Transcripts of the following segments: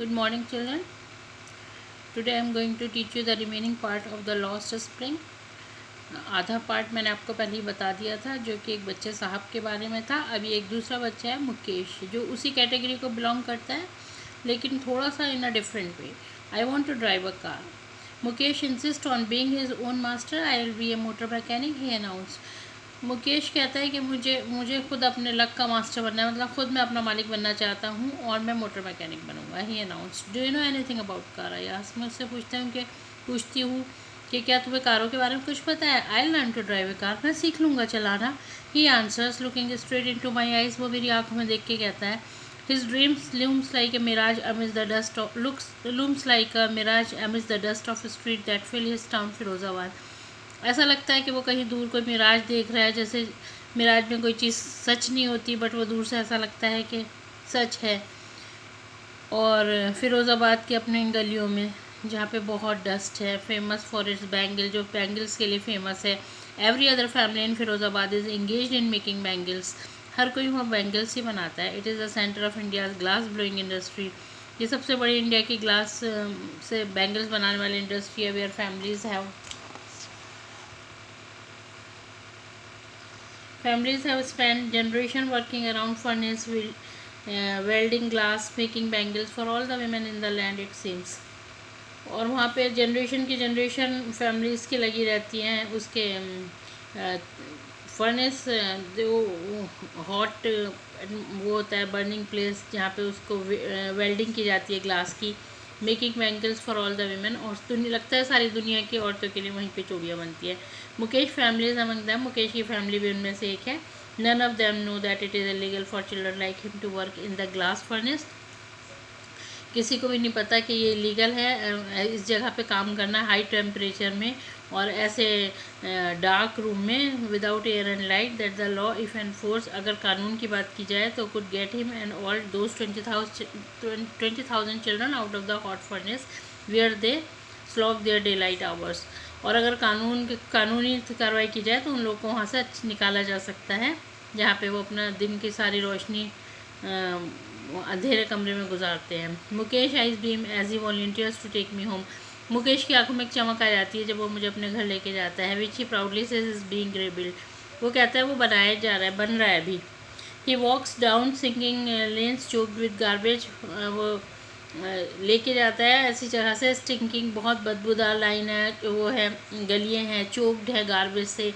Good morning, children. Today I am going to teach you the remaining part of the Lost Spring. आधा part मैंने आपको पहले ही बता दिया था, जो कि एक बच्चे साहब के बारे में था। अभी एक दूसरा बच्चा है मुकेश, जो उसी कैटेगरी को बिलोंग करता है, लेकिन थोड़ा सा in a different way. I want to drive a car. Mukesh insist on being his own master. I will be a motor mechanic, he announce. Mukesh कहता है कि मुझे खुद अपने लक का मास्टर बनना है, मतलब खुद मैं अपना मालिक बनना चाहता हूँ और मैं मोटर मैकेनिक बनूंगा। He announce. Do you know anything about car? I ask. मैं उससे पूछती हूँ कि क्या तुम्हें कारों के बारे में कुछ पता है? I learn to drive a car. मैं सीख लूँगा चलाना। He answers looking straight into my eyes. वो मेरी आंखों में देख के कहता है, His dreams looms like a mirage amidst the dust of looms like a mirage amidst the dust of a street that fill his town Firozabad. ऐसा लगता है कि वो कहीं दूर कोई मिराज देख रहा है, जैसे मिराज में कोई चीज़ सच नहीं होती, बट वो दूर से ऐसा लगता है कि सच है। और फिरोज़ाबाद के अपने गलियों में जहाँ पे बहुत डस्ट है, फेमस फॉर इट्स बैंगल, जो बैंगल्स के लिए फेमस है। Every other family in Firozabad is engaged in making bangles. हर कोई वहाँ बैंगल्स ही बनाता है। It is the centre of India's glass blowing industry. ये सबसे बड़ी इंडिया की ग्लास से बैंगल्स बनाने वाली इंडस्ट्री है। Where families have spent generation working around furnace, welding glass, making bangles for all the women in the land, it seems. और वहाँ पे जनरेशन की जनरेशन फैमिलीज़ की लगी रहती हैं उसके फर्नेस, जो हॉट वो होता है बर्निंग प्लेस, जहाँ पे उसको वेल्डिंग की जाती है ग्लास की। Making bangles for all the women, और लगता है सारी दुनिया की औरतों के लिए वहीं पे चूड़ियाँ बनती है। Mukesh families among them, Mukesh की फैमिली भी उनमें से एक है। None of them know that it is illegal for children like him to work in the glass furnace. किसी को भी नहीं पता कि ये लीगल है इस जगह पे काम करना हाई टेम्परेचर में और ऐसे डार्क रूम में without air and light. That the law if enforce, अगर कानून की बात की जाए तो could get him and all those 20,000 children out of the hot furnace where they slog their daylight hours. और अगर कानूनी कार्रवाई की जाए तो उन लोगों को वहाँ से निकाला जा सकता है, जहाँ पे वो अपना दिन की सारी रोशनी अंधेरे कमरे में गुजारते हैं। Mukesh eyes beam as he volunteers to take me home. Mukesh की आंखों में एक चमक आ जाती है जब वो मुझे अपने घर लेके जाता है। Which he proudly says is being rebuild. वो कहता है वो बनाया जा रहा है, बन रहा है अभी। He walks down sinking lanes choked with garbage. वो लेके जाता है ऐसी जगह से स्टिंकिंग, बहुत बदबूदार लाइन है, वो है गलियाँ हैं, चोक्ड है गार्बेज से।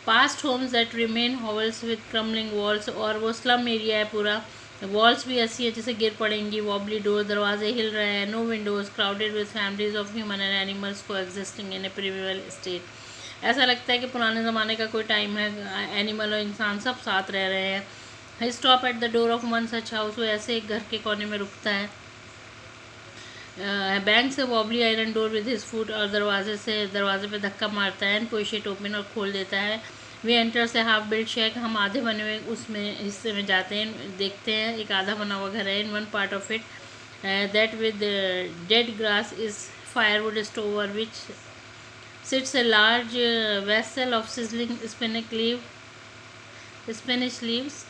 Past homes that remain hovels with crumbling walls, और वो स्लम एरिया है पूरा। वॉल्स भी ऐसी है जैसे गिर पड़ेंगी। वॉबली डोर, दरवाजे हिल रहे हैं। No windows, crowded with families of human and animals coexisting in a primeval state. ऐसा लगता है कि पुराने ज़माने का कोई टाइम है, एनिमल और इंसान सब साथ रह रहे हैं। He stop at the door of one such house. वो ऐसे एक घर के कोने में रुकता है। बैंक से wobbly iron door with his foot, और दरवाजे पे धक्का मारता है एंड पुश इट ओपन, और खोल देता है। वी एंटर से हाफ बिल्ड शेक। हम आधे बने हुए उसमें हिस्से में जाते हैं, देखते हैं एक आधा बना हुआ घर है। In one part of it that with dead grass is firewood stove which sits a large vessel of sizzling spinach leaves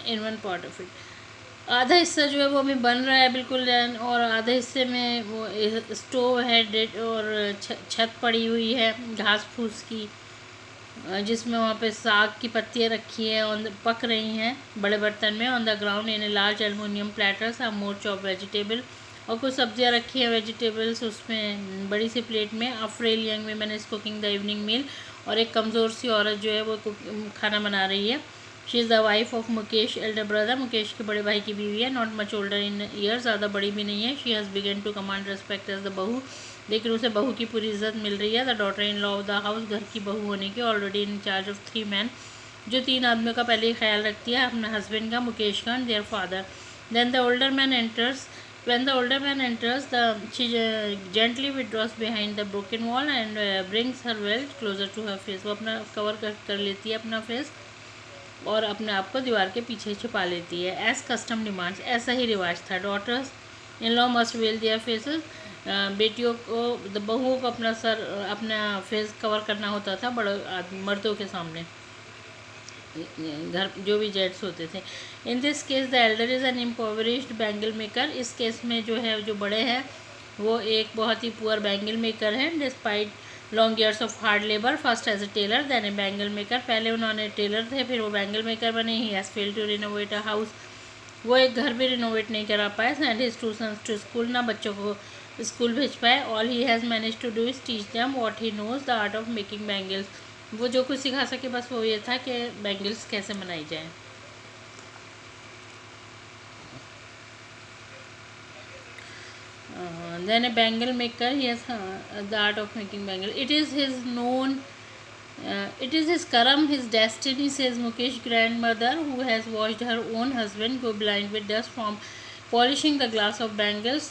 in one part of it. आधा हिस्सा जो है वो अभी बन रहा है बिल्कुल, और आधे हिस्से में वो स्टोव है डेड, और छत पड़ी हुई है घास फूस की, जिसमें वहाँ पे साग की पत्तियाँ रखी हैं और पक रही हैं बड़े बर्तन में। On the ground in a large aluminium platters are more chop vegetable, और कुछ सब्जियाँ रखी हैं वेजिटेबल्स उसमें बड़ी सी प्लेट में। A frail young women is cooking the evening meal, और एक कमज़ोर सी औरत जो है वो खाना बना रही है। She is the wife of Mukesh elder brother. Mukesh के बड़े भाई की बीवी है। Not much older in year, ज़्यादा बड़ी भी नहीं है। She has begun to command respect as the bahu, लेकिन उसे बहू की पूरी इज्जत मिल रही है। The daughter in law of the house, घर की बहू होने की, already in charge of 3 man, जो 3 आदमियों का पहले ही ख्याल रखती है, अपने हस्बैंड का, मुकेश का, and their father. Then the older man enters. When the older man enters, she gently withdraws behind the broken wall and brings her well closer to her face. वो अपना कवर कर लेती है अपना फेस, और अपने आप को दीवार के पीछे छुपा लेती है। एज कस्टम डिमांड्स, ऐसा ही रिवाज था। Daughters in law must veil their faces. बेटियों को, बहुओं को अपना फेस कवर करना होता था बड़े मर्दों के सामने। घर जो भी जेट्स होते थे। In this case the elder is an impoverished bangle maker. इस केस में जो है जो बड़े हैं वो एक बहुत ही पुअर बैंगल मेकर हैं। Despite long years of hard labour, first as a tailor then a bangle maker. पहले उन्होंने टेलर थे, फिर वो बैंगल मेकर बने। He has failed to renovate a house. वो एक घर भी रिनोवेट नहीं करा पाए। Send his to sons to school, ना बच्चों को स्कूल भेज पाए। All he has manage to do is teach them what he knows the art of making bangles. वो जो कुछ सिखा सके बस वो ये था कि बैंगल्स कैसे बनाई जाए। Then a bangle maker, he has the art of making bangle. It is his known, it is his karam, his destiny, says Mukesh grandmother, who has watched her own husband go blind with dust from polishing the glass of bangles.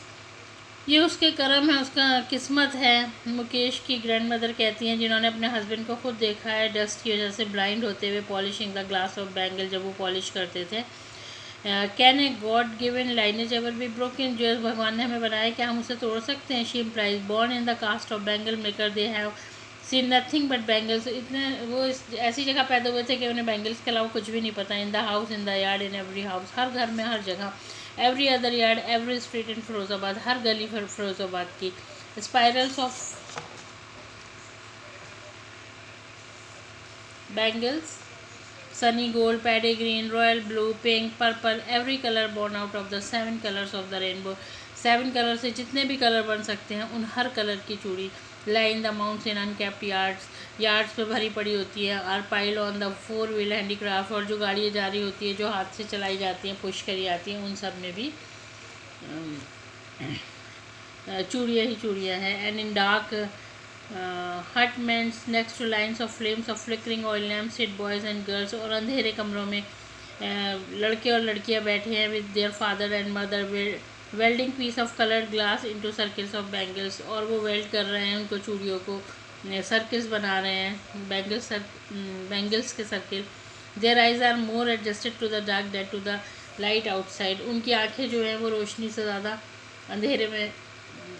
ये उसके कर्म है, उसका किस्मत है। मुकेश की grandmother कहती हैं, जिन्होंने अपने हस्बैंड को खुद देखा है डस्ट की वजह से ब्लाइंड होते हुए polishing the glass of bangle, जब वो पॉलिश करते थे। Can a god given lineage ever be broken, जो भगवान ने हमें बनाया क्या हम उसे तोड़ सकते हैं। She implies born in the caste of bangle maker, they have seen nothing but bangles. इतने वो ऐसी जगह पैदा हुए थे कि उन्हें बैंगल्स के अलावा कुछ भी नहीं पता। In the house, in the yard, in every house, हर घर में, हर जगह। Every other yard, every street in Firozabad, हर गली फिरोजाबाद की। Spirals of bangles, sunny gold, paddy green, royal blue, pink, purple, every colour born out of the 7 colours of the rainbow. 7 colour से जितने भी कलर बन सकते हैं उन हर कलर की चूड़ी। Line the mounds in unkempt yards पे भरी पड़ी होती है। Are pile on the 4 wheel handicraft, और जो गाड़ियाँ जा रही होती है जो हाथ से चलाई जाती हैं, पुश करी जाती हैं, उन सब में भी चूड़ियाँ ही चूड़ियाँ हैं। And in dark hutments next to lines of flames of flickering oil lamps sit boys and girls, और अंधेरे कमरों में लड़के और लड़कियाँ बैठे हैं with their father and mother welding piece of coloured glass into circles of bangles, और वो वेल्ड कर रहे हैं उनको चूड़ियों को, सर्किल्स बना रहे हैं बैंगल्स के circle. Their eyes are more adjusted to the dark that to the light outside, उनकी आंखें जो हैं वो रोशनी से ज़्यादा अंधेरे में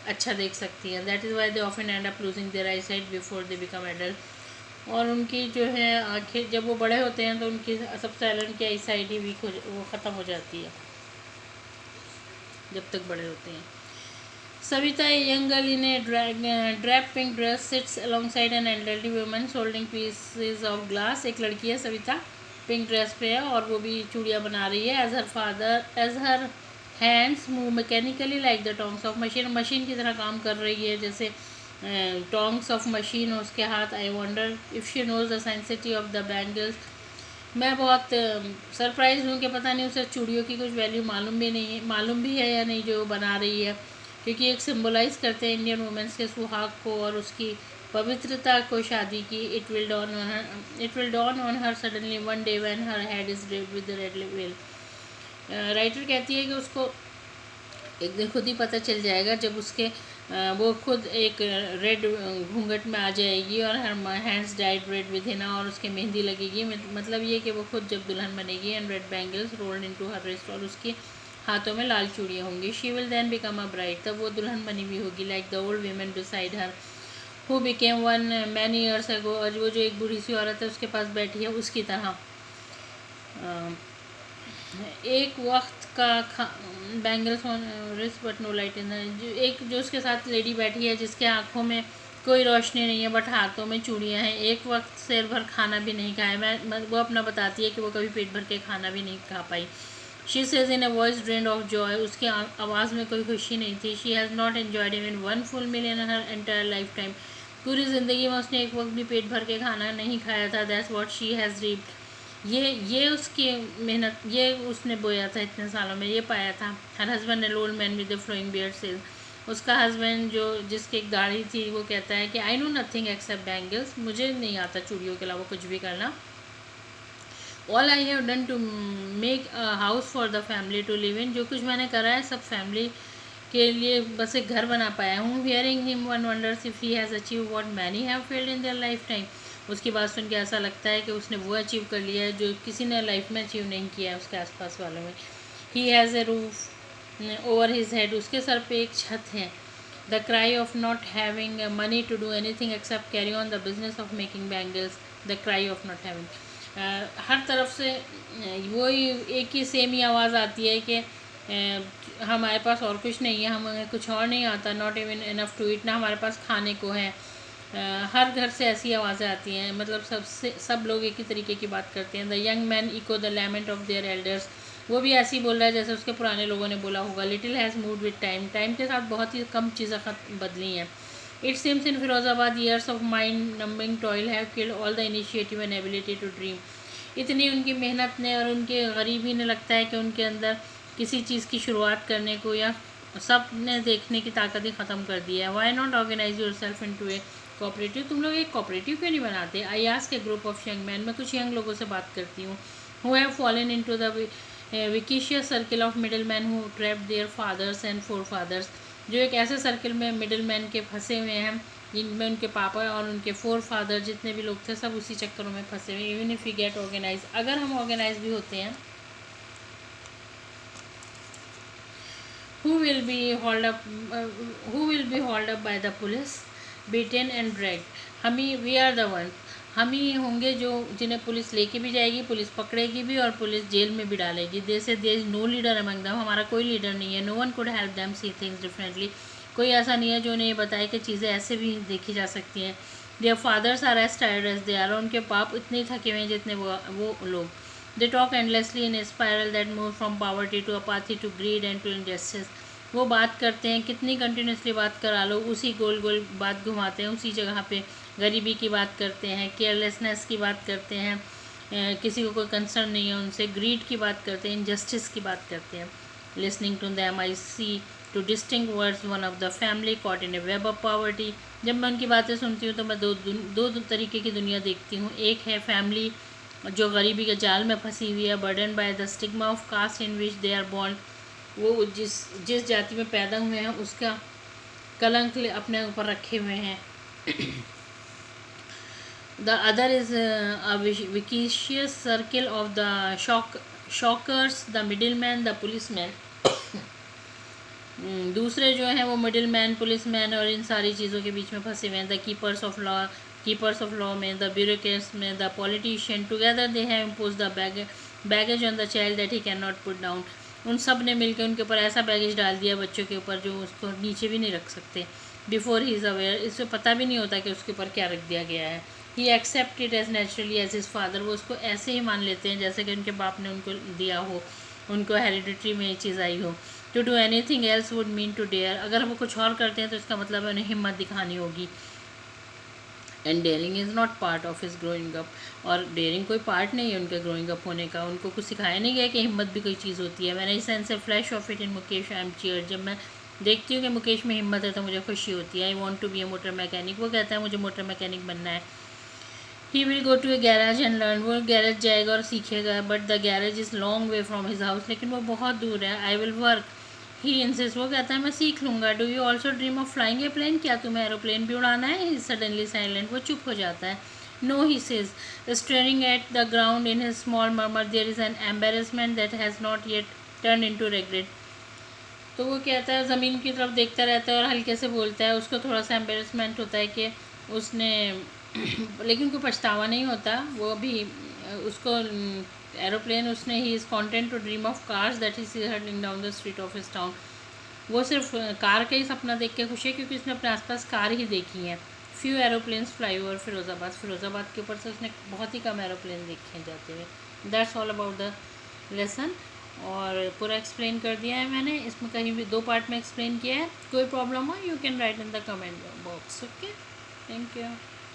अच्छा देख सकती हैं। That is why they often end up losing their eye sight before they become adult. और उनकी जो है आंखें जब वो बड़े होते हैं तो उनकी सबसे पहले उनकी आई साइट ही वीक वो ख़त्म हो जाती है जब तक बड़े होते हैं। Savita, a young girl in a drape pink dress, sits alongside an elderly woman holding pieces of glass. एक लड़की है सविता, पिंक ड्रेस पे है और वो भी चूड़ियाँ बना रही है। As her hands move mechanically like the tongs of machine की तरह काम कर रही है, जैसे टोंग्स ऑफ मशीन उसके हाथ। I wonder if she knows the sanctity of the bangles. मैं बहुत सरप्राइज हूँ कि पता नहीं उसे चूड़ियों की कुछ वैल्यू मालूम भी है या नहीं जो बना रही है, क्योंकि एक सिम्बलाइज करते हैं इंडियन वुमेंस के सुहाग को और उसकी पवित्रता को, शादी की। It will dawn on her suddenly one day when her head is draped with the red well. Writer कहती है कि उसको एक दिन खुद ही पता चल जाएगा जब उसके वो खुद एक रेड घूंघट में आ जाएगी और her hands died read with Hina, और उसके मेहंदी लगेगी। मतलब ये कि वो खुद जब दुल्हन बनेगी। And red bangles rolled into her wrist, और उसके हाथों में लाल चूड़ियाँ होंगी। She will then become a bride, तब वो दुल्हन बनी हुई होगी। Like the old women beside her who became one many years ago, और वो जो एक बूढ़ी सी औरत है उसके पास बैठी है उसकी तरह। एक वक्त का bangles on wrist but no light in एक जो उसके साथ लेडी बैठी है जिसके आंखों में कोई रोशनी नहीं है बट हाथों में चूड़ियाँ हैं। एक वक्त शेर भर खाना भी नहीं खाया। वो अपना बताती है कि वो कभी पेट भर के खाना भी नहीं खा पाई। She says in a voice drained of joy, उसकी आवाज़ में कोई खुशी नहीं थी। She has not enjoyed even one full meal in her entire life time, पूरी ज़िंदगी में उसने एक वक्त भी पेट भर के खाना नहीं खाया था। दैट्स व्हाट शी हैज़ रीप्ड, ये उसकी मेहनत, ये उसने बोया था इतने सालों में, ये पाया था। Her husband an old man with the flowing beard says, उसका हस्बैंड जो जिसकी एक दाढ़ी थी वो कहता है कि I know nothing except bangles, मुझे नहीं आता चूड़ियों के अलावा कुछ भी करना। All I have done to make a house for the family to live in, जो कुछ मैंने करा है सब फैमिली के लिए बस एक घर बना पाया हूँ। Hearing him one wonders if he has achieve what many have failed in their life time, उसकी बात सुन के ऐसा लगता है कि उसने वो अचीव कर लिया है जो किसी ने लाइफ में अचीव नहीं किया है उसके आसपास वालों में। He has a roof over his head, उसके सर पे एक छत है। The cry of not having money to do anything except carry on the business of making bangles, the cry of not having, हर तरफ से वही एक ही सेम ही आवाज़ आती है कि हमारे पास और कुछ नहीं है, हमें कुछ और नहीं आता, not even enough to eat, ना हमारे पास खाने को है। हर घर से ऐसी आवाज़ें आती हैं, मतलब सब लोग एक ही तरीके की बात करते हैं। The young man echo the lament of their elders, वो भी ऐसे ही बोल रहा है जैसे उसके पुराने लोगों ने बोला होगा। Little has moved with time, time के साथ बहुत ही कम चीज़ें बदली हैं। It seems in Firozabad years of mind numbing toil have killed all the initiative and ability to dream. इतनी उनकी मेहनत ने और उनके गरीबी ने लगता है कि उनके अंदर किसी चीज़ की शुरुआत करने को या सपने देखने की ताकत ही ख़त्म कर दी है। Why not organize yourself into a cooperative, तुम लोग एक कोऑपरेटिव क्यों नहीं बनाते? I ask a group of young man, मैं कुछ यंग लोगों से बात करती हूँ। Who have fallen into the vicious circle of middleman who trapped their fathers and forefathers, जो एक ऐसे सर्किल में मिडिल मैन के फंसे हुए हैं जिनमें उनके पापा और उनके फोर फादर जितने भी लोग थे सब उसी चक्करों में फंसे हुए। Even if we get organise, अगर हम ऑर्गेनाइज भी होते हैं, who will be hauled up by the police, beaten and dragged, हम ही, we are the ones, हम ही होंगे जो जिन्हें पुलिस लेके भी जाएगी, पुलिस पकड़ेगी भी और पुलिस जेल में भी डालेगी। They say there is no leader among them, हमारा कोई लीडर नहीं है। No one could help them see things differently, कोई ऐसा नहीं है जो उन्हें ये बताए कि चीज़ें ऐसे भी देखी जा सकती हैं। Their fathers are as tired as they are, उनके बाप इतने थके हुए हैं जितने वो लोग। They talk endlessly in a spiral that move from poverty to apathy to greed and to injustice, वो बात करते हैं, कितनी कंटिन्यूसली बात करा लो, उसी गोल गोल बात घुमाते हैं, उसी जगह पे गरीबी की बात करते हैं, केयरलेसनेस की बात करते हैं, किसी को कोई कंसर्न नहीं है उनसे, ग्रीड की बात करते हैं, इनजस्टिस की बात करते हैं। Listening to them I see two distinct worlds, one of the family caught in a web of poverty. जब मैं उनकी बातें सुनती हूँ तो मैं दो तरीके की दुनिया देखती हूँ। एक है फैमिली जो गरीबी के जाल में फंसी हुई है, burden by the stigma of caste in which they are born, वो जिस जाति में पैदा हुए हैं उसका कलंक अपने ऊपर रखे हुए हैं। The other is a vicious circle of the shockers, the middleman, the policeman. दूसरे जो हैं वो मिडिल मैन, पुलिस मैन और इन सारी चीज़ों के बीच में फंसे हुए हैं। द कीपर्स ऑफ लॉ में, द ब्यूरोक्रेट्स में, the politician, together they have impose the baggage on the child that he can not put down. उन सब ने मिलकर उनके ऊपर ऐसा बैगेज डाल दिया बच्चों के ऊपर जो उसको नीचे भी नहीं रख सकते। बिफोर ही इज़ अवेयर, इससे पता भी नहीं होता कि उसके ऊपर क्या रख दिया गया है। He accept it as naturally as his father, वो उसको ऐसे ही मान लेते हैं जैसे कि उनके बाप ने उनको दिया हो, उनको हेरिडिटरी में ये चीज़ आई हो। To do anything else would mean to dare, अगर वो कुछ और करते हैं तो इसका मतलब उन्हें हिम्मत दिखानी होगी। And daring is not part of his growing up, और डेयरिंग कोई पार्ट नहीं है उनके ग्रोइंग अप होने का। उनको कुछ सिखाया नहीं गया कि हिम्मत भी कोई चीज़ होती है। मैंने इस सेंस से flash of it in Mukesh I am cheered, जब मैं देखती हूँ कि मुकेश में हिम्मत है तो मुझे खुशी होती है। I want to be a motor mechanic, वो कहता है मुझे मोटर मैकेनिक बनना है। He will go to a garage and learn, वो गैरेज जाएगा और सीखेगा, but the garage is long way from his house, लेकिन वो बहुत दूर है। I will work, he insist, वो कहता है मैं सीख लूँगा। Do you also dream of flying a plane, क्या तुम्हें एरोप्लेन भी उड़ाना है? ही सडनली साइलेंट, वो चुप हो जाता है। No, he says, staring at the ground in his small murmur, there is an embarrassment that has not yet turn into regret. तो वो कहता है, ज़मीन की तरफ देखता रहता है और हल्के से बोलता है, उसको थोड़ा सा एम्बेरसमेंट होता है कि उसने लेकिन कोई पछतावा नहीं होता। वो भी उसको एरोप्लेन, उसने he is content to dream of cars that he see hurling down the street of his town, वो सिर्फ कार का ही सपना देख के खुश है क्योंकि उसने अपने आसपास कार ही देखी हैं। Few aeroplanes fly over Firozabad, Firozabad के ऊपर से उसने बहुत ही कम एरोप्लेन देखे हैं जाते हुए। That's all about the lesson, और पूरा एक्सप्लेन कर दिया है मैंने, इसमें कहीं भी 2 पार्ट में एक्सप्लेन किया है। कोई प्रॉब्लम हो you can write in the comment box. Okay, thank you.